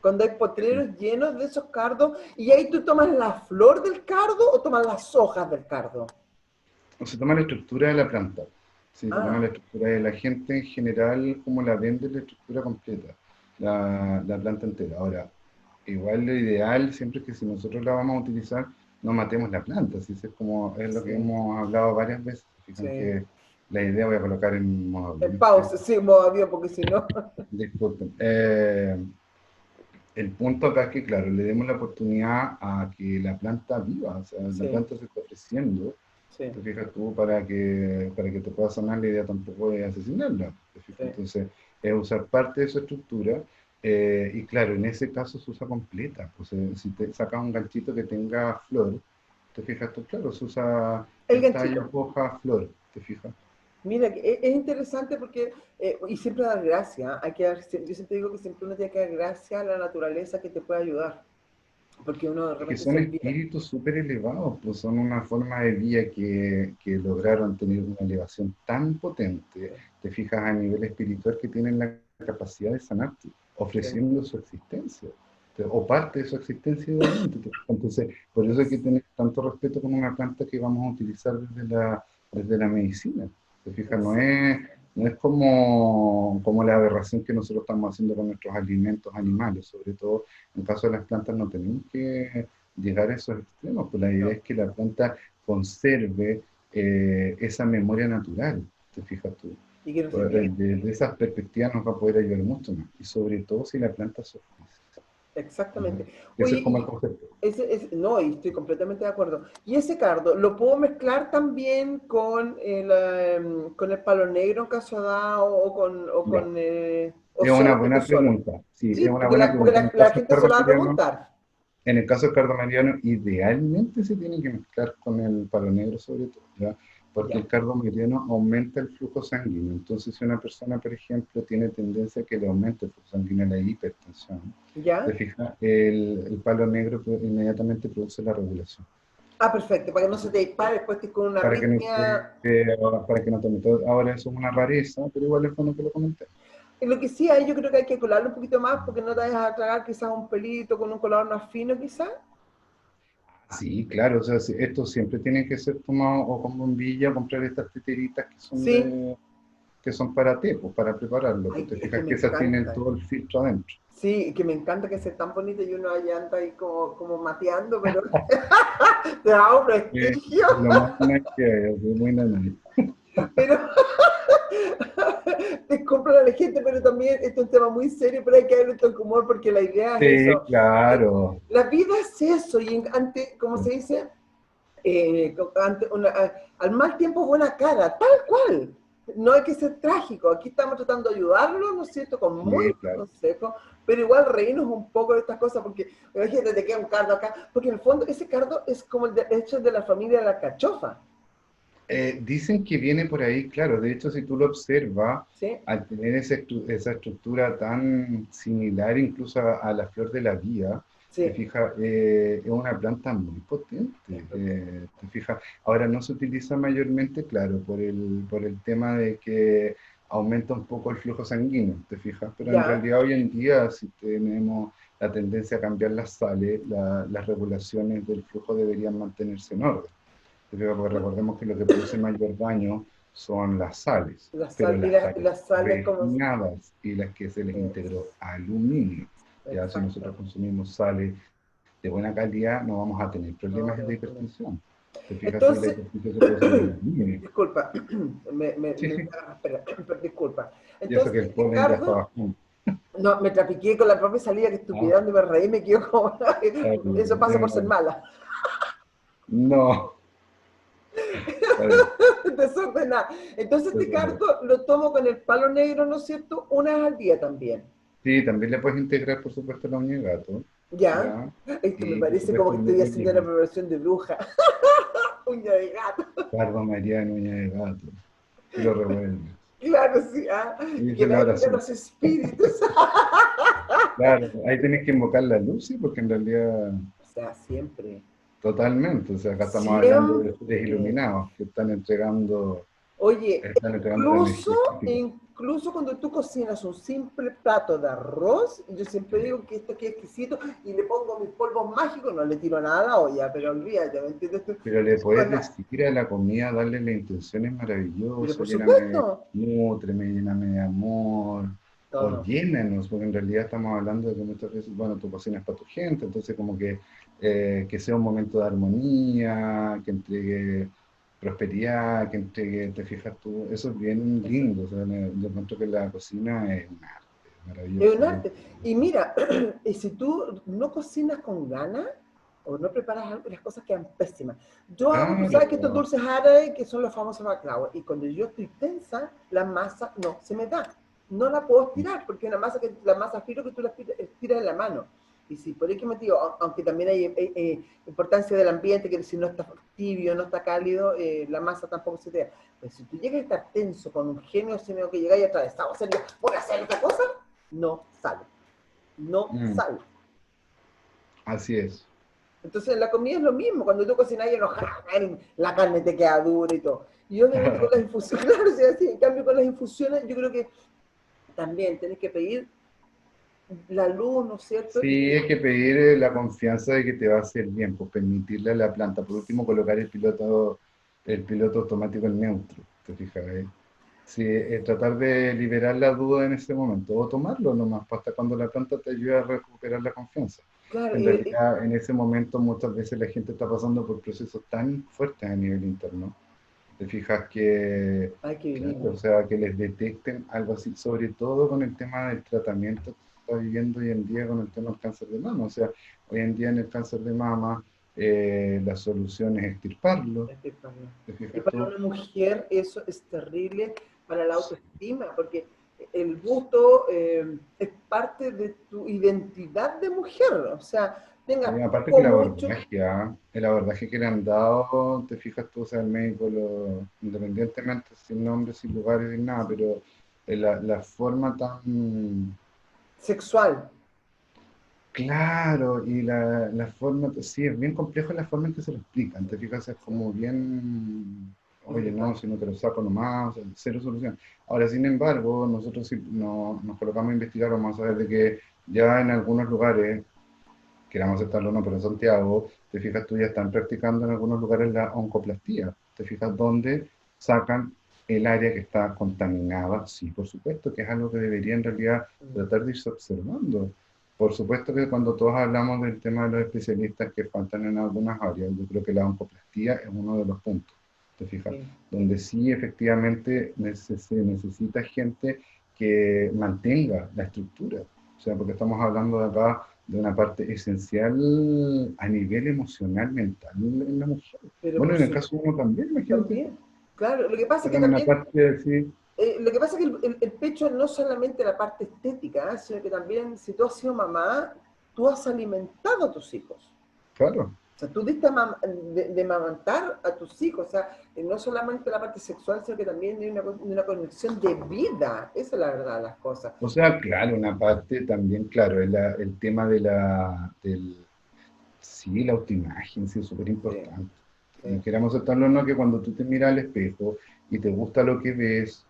cuando hay potreros llenos de esos cardos, y ahí tú tomas la flor del cardo o tomas las hojas del cardo. o se toma la estructura de la planta. Sí, se toma la Ah, estructura de la gente en general, como la vende, la estructura completa, la planta entera. Ahora, igual lo ideal siempre es que si nosotros la vamos a utilizar, no matemos la planta. ¿Sí? Eso es lo que sí, hemos hablado varias veces. Fijan sí. que la idea, voy a colocar en modo avión, En en este pausa, sí, modo avión, porque si no. disculpen. El punto acá es que, claro, le demos la oportunidad a que la planta viva, o sea, la Sí, planta se está ofreciendo, sí, te fijas tú, para que te pueda sanar, la idea tampoco es asesinarla, te fijas, sí. entonces es usar parte de su estructura, y claro, en ese caso se usa completa, pues si te sacas un ganchito que tenga flor, te fijas tú, claro, se usa El el tallo, ganchito. hoja, flor, te fijas. Mira, es interesante porque, y siempre dar gracias, hay que yo siempre digo que siempre uno tiene que dar gracias a la naturaleza que te puede ayudar, porque uno de Que repente se son olvida. espíritus súper elevados, pues son una forma de vida que lograron tener una elevación tan potente, Sí, te fijas a nivel espiritual, que tienen la capacidad de sanarte, sí. ofreciendo su existencia, o parte de su existencia idealmente. Entonces, por eso hay que Ex- tener tanto respeto con una planta que vamos a utilizar desde la medicina. Te fijas, no es, exacto. no es como la aberración que nosotros estamos haciendo con nuestros alimentos animales, sobre todo en caso de las plantas no tenemos que llegar a esos extremos, pues la idea No. es que la planta conserve esa memoria natural, te fijas tú. Y que no se Pues, pierda. desde esas perspectivas nos va a poder ayudar mucho más, y sobre todo si la planta se ofrece. ¿Ya? Exactamente. Ese Oye, es como el concepto. no, y estoy completamente de acuerdo. Y ese cardo, ¿lo puedo mezclar también con el palo negro en caso dado Ya. o Es una solamente buena solo? pregunta, sí, es Sí, una porque buena porque pregunta. En el la caso del gente se cardo lo va a mariano, preguntar. en el caso del cardo mariano, idealmente se tiene que mezclar con el palo negro sobre todo, ¿ya? Porque el Ya, cardo mariano aumenta el flujo sanguíneo. Entonces, si una persona, por ejemplo, tiene tendencia a que le aumente el flujo sanguíneo, la hipertensión, te ya. fijas, el palo negro inmediatamente produce la regulación. Ah, perfecto, para que no se te dispare después que con una Para que no arritmia. para que no te metas. Ahora eso es una rareza, pero igual es bueno que lo comenté. Lo que sí hay, yo creo que hay que colarlo un poquito más porque no te vayas a tragar quizás un pelito con un colador más fino, quizás. Sí, claro, o sea, esto siempre tiene que ser tomado o con bombilla, comprar estas teteritas Sí, que son para té, pues para prepararlo, pues ay, te es que fijas me que esas tienen encanta. todo el filtro adentro. Sí, que me encanta que sea tan bonito y uno allá anda ahí como mateando, pero te da un prestigio. Lo más nice que hay, así, muy nice. Pero te compra la gente, pero también esto es un tema muy serio, pero hay que darle todo el humor porque la idea es Sí, eso. claro. La vida es eso, y ante, como se dice, ante al mal tiempo buena cara, tal cual. No hay que ser trágico, aquí estamos tratando de ayudarlo, ¿no es cierto?, con muy Sí, buen claro. consejo, pero igual reírnos un poco de estas cosas, porque imagínate, te queda un cardo acá, porque en el fondo ese cardo es como el hecho de la familia de la cachofa, Dicen que viene por ahí, claro. De hecho, si tú lo observas, ¿sí? al tener esa estructura tan similar incluso a la flor de la vida, te Sí, fijas, es una planta muy es potente. potente. Te fijas, ahora no se utiliza mayormente, claro, por el tema de que aumenta un poco el flujo sanguíneo, te fijas, pero en Ya, realidad hoy en día, si tenemos la tendencia a cambiar las sales, las regulaciones del flujo deberían mantenerse en orden. Porque recordemos que lo que produce mayor daño son las sales, la pero sal, y las sales la sal es como, refinadas y las que se les integró aluminio. Ya si nosotros exacto. consumimos sales de buena calidad, no vamos a tener No, problemas de no, no. hipertensión. Te fijas si la Entonces, hipertensión se produce por el aluminio. disculpa, Sí, sí. espera, disculpa. Y eso Entonces, que el este polen ya está cardo, bajando. no, me trapiqué con la propia salida, que Ah, estupidez, donde me reí, me quedo como, claro, eso pasa por ser mala, no, está bien, desordenada. Entonces, está este bien. cardo lo tomo con el palo negro, ¿no es cierto? Una vez al día también. Sí, también le puedes integrar, por supuesto, la uña de gato. ¿Ya? ¿Ya? Esto me Y por parece como supuesto que lo estoy haciendo una mismo. preparación de bruja, uña de gato. Barba María en uña de gato. Y lo revuelves. Claro, sí, ah, Y y que dices la vengan oración. los espíritus. Claro, ahí tenés que invocar la luz, sí, porque en realidad, O sea, siempre, totalmente, o sea, acá estamos hablando de seres siempre. iluminados que Oye, están entregando la energía crítica. incluso cuando tú cocinas un simple plato de arroz, yo siempre digo que esto queda exquisito y le pongo mis polvos mágicos, no le tiro nada a la olla, pero olvídate, ¿me entiendes tú? Pero le puedes Con la- decir a la comida, darle las intenciones pero maravillosas, por lléname, supuesto, nútreme, lléname de amor, o todo. llénanos, porque en realidad estamos hablando de que muchas veces, bueno, tu cocina es para tu gente, entonces como que sea un momento de armonía, que entregue prosperidad, que entregue, te fijas tú, eso es bien Eso. lindo, o sea, yo encuentro que la cocina es un arte, Es un maravilloso. arte. Y mira, y si tú no cocinas con ganas o no preparas algo, las cosas quedan pésimas. Yo hago, tú sabes que estos Claro, dulces árabes, que son los famosos baklava, y cuando yo estoy tensa, la masa no se me da. No la puedo estirar, porque es una masa que la masa filo que tú la estiras en la mano. Y si por ahí que me digo, aunque también hay importancia del ambiente, que si no está tibio, no está cálido, la masa tampoco se te da. Pero si tú llegas a estar tenso con un genio sino que llegáis atravesado, serio, voy a hacer otra cosa, no sale, no mm, sale. así es. Entonces la comida es lo mismo, cuando tú cocinas y enojada, la carne te queda dura y todo. Y obviamente con las infusiones, claro, si así, en cambio con las infusiones yo creo que también tenés que pedir la luz, ¿no es cierto? Sí, hay que pedir la confianza de que te va a hacer bien, pues permitirle a la planta, por último, colocar el piloto automático en neutro, ¿te fijas? Sí, tratar de liberar la duda en ese momento, o tomarlo nomás, pues, hasta cuando la planta te ayuda a recuperar la confianza. Claro, En realidad, en ese momento muchas veces la gente está pasando por procesos tan fuertes a nivel interno, te fijas que, hay que claro, o vivirlo. sea, que les detecten algo así, sobre todo con el tema del tratamiento que se está viviendo hoy en día con el tema del cáncer de mama. O sea, hoy en día en el cáncer de mama la solución es extirparlo, ¿te Y fijas para tú? una mujer eso es terrible para la autoestima, porque el busto es parte de tu identidad de mujer. O sea, tengas Aparte que poco, mucho, el abordaje que le han dado, te fijas tú, o sea, el médico, independientemente sin nombres, sin lugares, sin nada, pero la forma tan sexual. claro, y la forma, sí, es bien complejo la forma en que se lo explican, te fijas, es como bien, Es oye, no, brutal. si no te lo saco nomás, o sea, cero solución. Ahora, sin embargo, nosotros si nos colocamos a investigar, vamos a ver de que ya en algunos lugares, queramos aceptarlo o no, pero en Santiago, te fijas, tú ya están practicando en algunos lugares la oncoplastía, te fijas, donde sacan el área que está contaminada, sí, por supuesto, que es algo que debería en realidad tratar de irse observando. Por supuesto que cuando todos hablamos del tema de los especialistas que faltan en algunas áreas, yo creo que la oncoplastía es uno de los puntos, ¿te fijas? Sí. Donde sí efectivamente se necesita gente que mantenga la estructura. O sea, porque estamos hablando de acá de una parte esencial a nivel emocional, mental en la mujer. Pero Bueno, por en el supuesto, caso de uno también, imagínate tú, también. Claro, lo que pasa es que pero una también, parte así, lo que pasa es que el pecho no es solamente la parte estética, sino que también si tú has sido mamá, tú has alimentado a tus hijos. claro. O sea, tú diste de amamantar a tus hijos, o sea, no solamente la parte sexual, sino que también hay una conexión de vida. Esa es la verdad de las cosas. O sea, claro, una parte también, claro, es el tema de sí, la autoimagen, sí, es súper Sí, importante. sí. Queramos aceptarlo o no, que cuando tú te miras al espejo y te gusta lo que ves,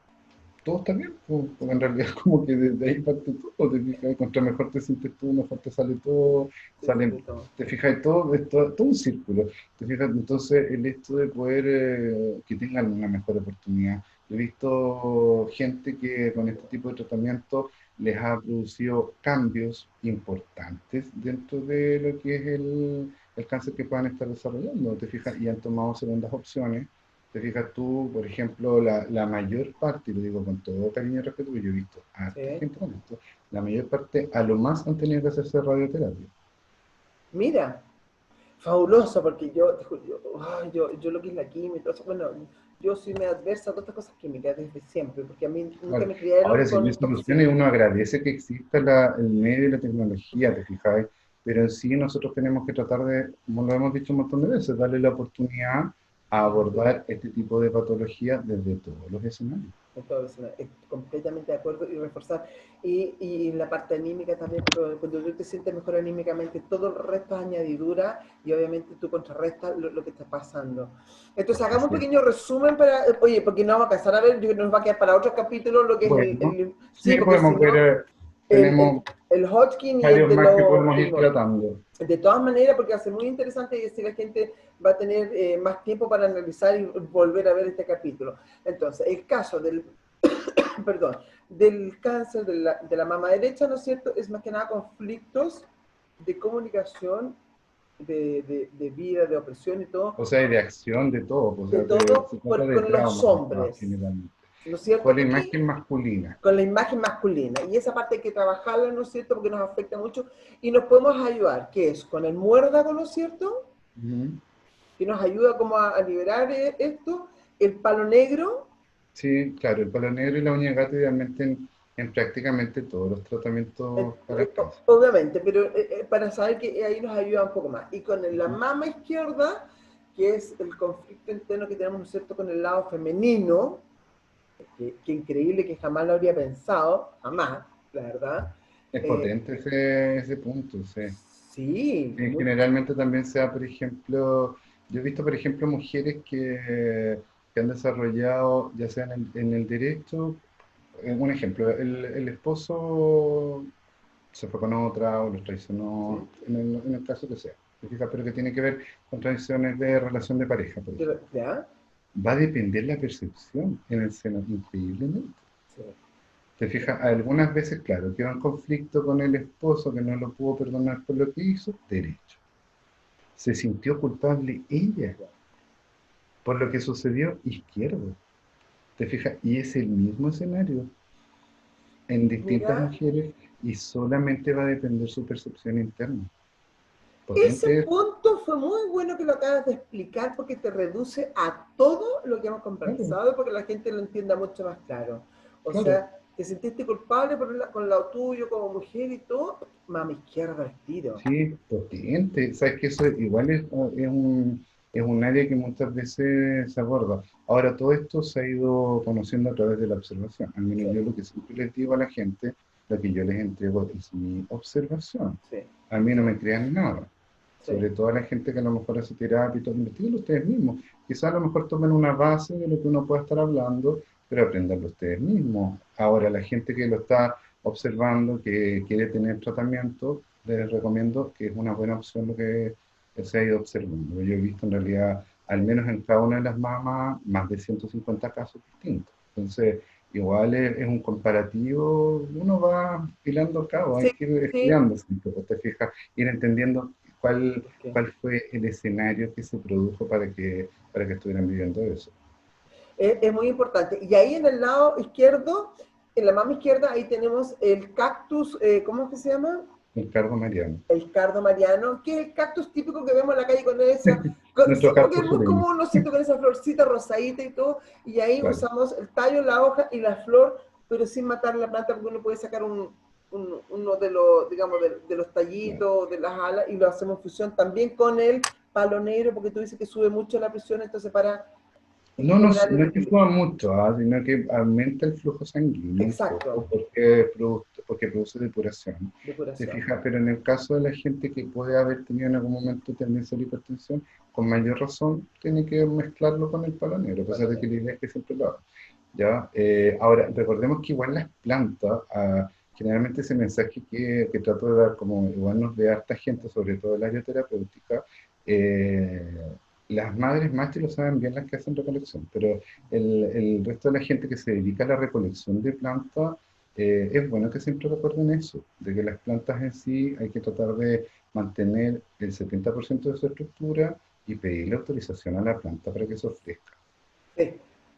todo está bien, pues, porque en realidad como que desde ahí parte todo, te fijas, contra mejor te sientes tú, mejor te sale todo, Sí, sale, sobre todo. te fijas, todo, es todo un círculo, te fijas, entonces el hecho de poder que tengan una mejor oportunidad. Yo he visto gente que con este tipo de tratamiento les ha producido cambios importantes dentro de lo que es el cáncer que puedan estar desarrollando, te fijas, y han tomado segundas opciones. Te fijas tú, por ejemplo, la mayor parte, y lo digo con todo cariño y respeto, porque yo he visto a harta Sí. gente con esto, la mayor parte a lo más han tenido que hacerse radioterapia. Mira, fabuloso, porque yo, te juro, yo lo que es la química, todo eso, bueno, yo soy medio adversa a todas estas cosas químicas desde siempre, porque a mí nunca Claro. me criaron Ahora, si hay con soluciones, toxinas. uno agradece que exista el medio y la tecnología, te fijas, pero en sí nosotros tenemos que tratar de, como lo hemos dicho un montón de veces, darle la oportunidad a abordar este tipo de patología desde todos los escenarios. Entonces, completamente de acuerdo y reforzar. Y la parte anímica también, porque cuando tú te sientes mejor anímicamente, todo el resto es añadidura y obviamente tú contrarrestas lo que está pasando. Entonces, hagamos un Así es. pequeño resumen para, oye, porque no vamos a alcanzar a ver, yo creo que nos va a quedar para otro capítulo lo que es Bueno, sí, sí porque si podemos ver, no, el, tenemos el, el Hodgkin y el varios de más que los podemos ir pulmones. tratando. De todas maneras, porque va a ser muy interesante y así la gente va a tener más tiempo para analizar y volver a ver este capítulo. Entonces, el caso del, perdón, del cáncer de la mama derecha, ¿no es cierto? Es más que nada conflictos de comunicación, de vida, de opresión y todo, O sea, y de acción, de todo, pues, o de sea, todo se trata de con los traumas hombres, generalmente. ¿no es cierto? Con la Y imagen masculina. con la imagen masculina. Y esa parte hay que trabajarla, ¿no es cierto? Porque nos afecta mucho y nos podemos ayudar, ¿qué es? Con el muérdago, ¿no es cierto? Ujú. Que nos ayuda como a liberar esto, el palo negro, Sí, claro, el palo negro y la uña de gato idealmente en prácticamente todos los tratamientos para el cáncer. obviamente, pero para saber que ahí nos ayuda un poco más. Y con la Ujú. mama izquierda, que es el conflicto interno que tenemos, ¿no es cierto?, con el lado femenino, que increíble que jamás lo habría pensado, jamás, la verdad. Es Eh, potente ese punto, sí. sí, Sí, generalmente también se da, por ejemplo, yo he visto, por ejemplo, mujeres que han desarrollado, ya sea en el derecho, un ejemplo, el esposo se fue con otra o los sí, traicionó, en el caso que sea, ¿te fijas? Pero que tiene que ver con tradiciones de relación de pareja, por ejemplo. ¿ya? Va a depender la percepción en el seno, increíblemente. Sí. Te fijas, algunas veces, claro, quedó en conflicto con el esposo que no lo pudo perdonar por lo que hizo, derecho. Se sintió culpable ella Ya. por lo que sucedió, izquierdo. Te fijas, y es el mismo escenario en distintas Mira, mujeres y solamente va a depender su percepción interna. ese Potente es, punto fue muy bueno que lo acabas de explicar porque te reduce a todo lo que hemos claro, conversado porque la gente lo entienda mucho más claro. O claro, sea, te sentiste culpable con lo tuyo como mujer y todo, mami izquierda al tiro. sí, potente. Sabes que eso igual es un área que muchas veces se aborda. Ahora, todo esto se ha ido conociendo a través de la observación. Al menos Sí, yo lo que siempre les digo a la gente, lo que yo les entrego es mi observación. sí, A mí no sí, me crean nada. sí. Sobre todo a la gente que a lo mejor hace terapia y todo, investiguen ustedes mismos. Quizás a lo mejor tomen una base de lo que uno pueda estar hablando, pero aprendanlo ustedes mismos. Ahora, la gente que lo está observando, que quiere tener tratamiento, les recomiendo que es una buena opción se ha ido observando. Yo he visto en realidad, al menos en cada una de las mamas, más de 150 casos distintos. Entonces, igual es un comparativo, uno va hilando cabo, Sí, hay que ir sí. estudiando, siempre, pues, te fijas, ir entendiendo cuál, Ok. cuál fue el escenario que se produjo para que estuvieran viviendo eso. Es muy importante. Y ahí en el lado izquierdo, en la mama izquierda, ahí tenemos el cactus, ¿cómo es que se llama? El cargo mariano. El cardo mariano, que es el cactus típico que vemos en la calle con esa, sí, Nuestro porque cactus es muy sureño, común, ¿no es cierto?, con esa florcita rosadita y todo, y ahí claro. usamos el tallo, la hoja y la flor, pero sin matar la planta, porque uno puede sacar uno de los, digamos, de los Claro. tallitos, de las alas, y lo hacemos fusión también con el palo negro, porque tú dices que sube mucho la presión, entonces para No, no, equilibrar el no es que equilibrio. suba mucho, sino que aumenta el flujo sanguíneo un poco Exacto, porque produce depuración. ¿Te depuración. fijas? Pero en el caso de la gente que puede haber tenido en algún momento tendencia a la hipertensión, con mayor razón tiene que mezclarlo con el palonero, a pesar Palo de que la negro. idea es que siempre lo haga. ¿Ya? Ahora, recordemos que igual las plantas, generalmente ese mensaje que trato de dar, como igual nos ve harta gente, sobre todo el área terapéutica, las madres machos lo saben bien las que hacen recolección, pero el resto de la gente que se dedica a la recolección de plantas, es bueno que siempre recuerden eso, de que las plantas en sí hay que tratar de mantener el 70% de su estructura y pedirle autorización a la planta para que se ofrezca. Sí,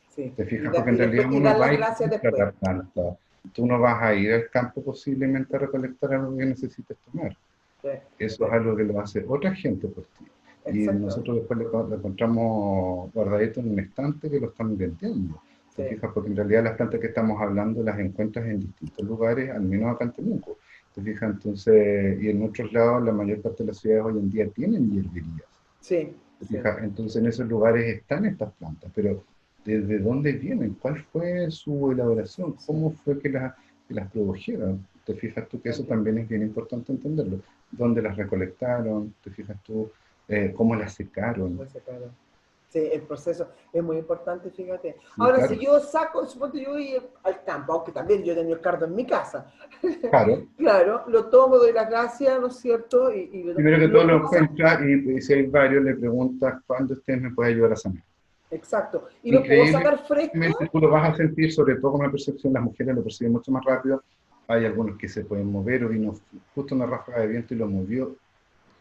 sí. ¿Te Y, fijas? Porque en después, realidad y uno dar va las y gracias compra después. la planta. Tú no vas a ir al campo posiblemente a recolectar algo que necesites tomar. Sí, Eso sí, es algo que lo hace otra gente por ti. Y exacto. nosotros después lo encontramos guardadito en un estante que lo están vendiendo. ¿Te Sí, fijas? Porque en realidad las plantas que estamos hablando las encuentras en distintos lugares, al menos acá en Temuco. ¿Te fijas? Entonces, y en otros lados, la mayor parte de las ciudades hoy en día tienen hierberías. sí, ¿Te sí. fijas? Entonces en esos lugares están estas plantas, pero ¿desde dónde vienen? ¿Cuál fue su elaboración? Sí, ¿Cómo fue que las produjeron? ¿Te fijas tú que eso ok. también es bien importante entenderlo? ¿Dónde las recolectaron? ¿Te fijas tú cómo las secaron? Pues, claro. Sí, el proceso es muy importante, fíjate. Sí, Ahora, si claro. yo saco, suponte yo voy al campo, aunque también yo tengo el cardo en mi casa, Claro. claro, lo tomo, doy las gracias, ¿no es cierto? Primero que todo lo lo puedo sacar, encuentras y si hay varios le preguntas cuándo usted me puede ayudar a sanar. exacto, y lo puedo sacar Increíblemente fresco, tú lo vas a sentir, sobre todo con la percepción, las mujeres lo perciben mucho más rápido. Hay algunos que se pueden mover o vino justo una ráfaga de viento y lo movió.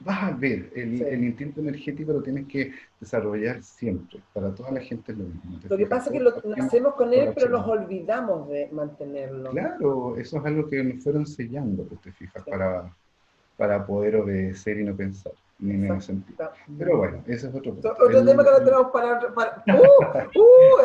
Vas a ver, sí. el instinto energético lo tienes que desarrollar siempre. Para toda Sí. la gente es lo mismo. ¿Te Lo que fijas pasa es que tú? lo Partimos nacemos con por la él, pero nos observación. olvidamos de mantenerlo. Claro, eso es algo que nos fueron sellando, pues te fijas, Sí, para poder obedecer y no pensar, ni menos sentir. Pero exactamente. bueno, ese es otro punto. Otro tema que no tenemos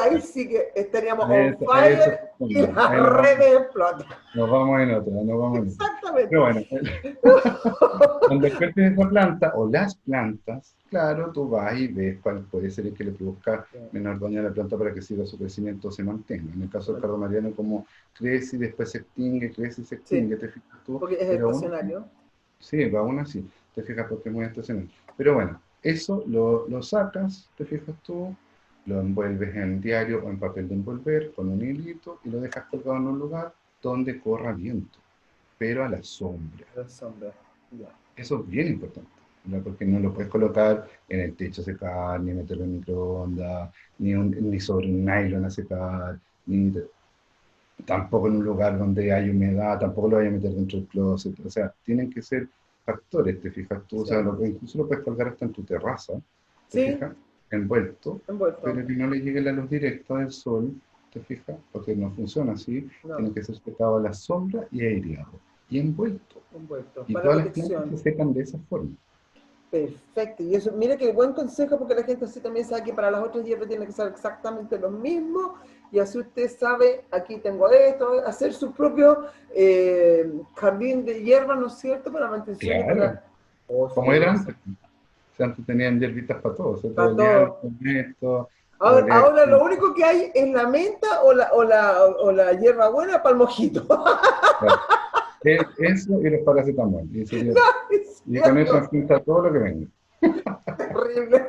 ahí sí que estaríamos on Eso fire y es, las ahí redes explotan. nos vamos en otra, nos vamos en otra. Pero Exactamente. bueno, cuando encuentres esa planta o las plantas, claro, tú vas y ves cuál puede ser el que le produzca Sí, menor daño a la planta para que siga su crecimiento o se mantenga. En el caso se del cardo mantiene. mariano, como crece y después se extingue, crece y se Sí, extingue, te fijas tú, porque es pero aún así, estacionario. sí, va aún así, te fijas porque es muy estacional. Pero bueno, eso lo sacas, te fijas tú, lo envuelves en diario o en papel de envolver con un hilito y lo dejas colgado en un lugar donde corra viento, pero a la sombra. La sombra. Ya. Eso es bien importante, ¿verdad? Porque no lo puedes colocar en el techo a secar, ni meterlo en microondas, ni sobre un nylon a secar, tampoco en un lugar donde hay humedad, tampoco lo vayas a meter dentro del closet. O sea, tienen que ser factores, te fijas tú. O Sí. sea, incluso lo puedes colgar hasta en tu terraza, te Sí, fijas, envuelto, envuelto. pero que no le llegue la luz directa del sol, te fijas, porque no funciona así. No, Tiene que ser secado a la sombra y aireado, y envuelto. envuelto. Y Para todas las plantas protección. se secan de esa forma. Perfecto. Y eso, mire qué buen consejo porque la gente así también sabe que para las otras hierbas tiene que ser exactamente lo mismo. Y así usted sabe, aquí tengo esto, hacer su propio jardín de hierbas, ¿no es cierto? Para mantención y Claro, para... Oh, como sí, era no sé. antes. O sea, antes tenían hierbitas para todo, o sea, todo Para el día todo. con esto, todo el Ahora, día ahora lo con... único que hay es la menta o la hierba buena para el mojito. Claro. Eso y los paracetamol. No, es Y con eso cierto. enfrenta todo lo que venga. Terrible.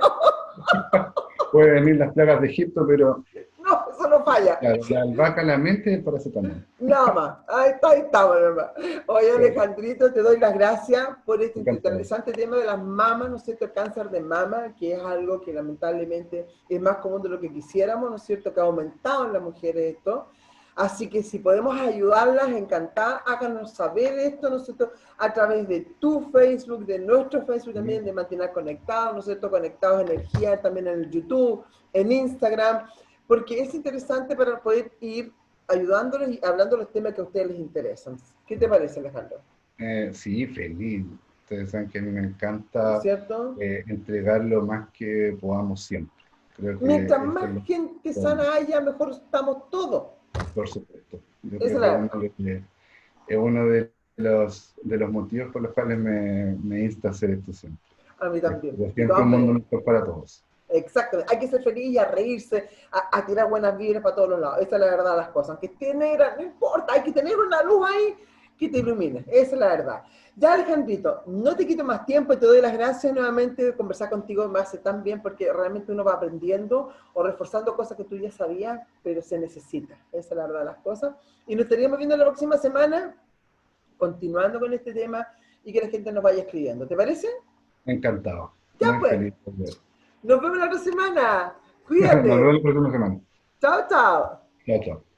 Pueden venir las plagas de Egipto, pero No, eso no falla. Claro, la albahaca, la mente y el paracetamol. Nada más, ahí estamos, nada más. Oye, Sí, Alejandrito, te doy las gracias por este encantado. interesante tema de las mamas, ¿no es cierto? El cáncer de mama, que es algo que lamentablemente es más común de lo que quisiéramos, ¿no es cierto? Que ha aumentado en las mujeres esto. Así que si podemos ayudarlas, encantadas, háganos saber esto, ¿no es cierto? A través de tu Facebook, de nuestro Facebook también, de mantener conectados, ¿no es cierto? Conectados energía, también en el YouTube, en Instagram, porque es interesante para poder ir ayudándoles y hablando de los temas que a ustedes les interesan. ¿Qué te parece, Alejandro? Sí, feliz. Ustedes saben que a mí me ¿No es encanta cierto? entregar lo más que podamos siempre. Creo que Mientras eso más es lo gente bueno, sana haya, mejor estamos todos. por supuesto. Yo Esa creo es que la verdad. es uno de los motivos por los cuales me insta a hacer esto siempre. A mí también. Pero De siempre todas un mundo maneras. mejor para todos. Exactamente. Hay que ser feliz y a reírse, a tirar buenas vibras para todos los lados. Esa es la verdad de las cosas. Aunque esté negra, no importa, hay que tener una luz ahí que te ilumine. Esa es la verdad. Ya, Alejandrito, no te quito más tiempo y te doy las gracias nuevamente de conversar contigo. Me hace tan bien porque realmente uno va aprendiendo o reforzando cosas que tú ya sabías, pero se necesita. Esa es la verdad de las cosas. Y nos estaríamos viendo la próxima semana, continuando con este tema y que la gente nos vaya escribiendo. ¿Te parece? Encantado. Ya Muy pues. feliz de ver. Nos vemos la otra semana. Nos vemos Cuídate. la próxima semana. Chao, chao. Chao, chao.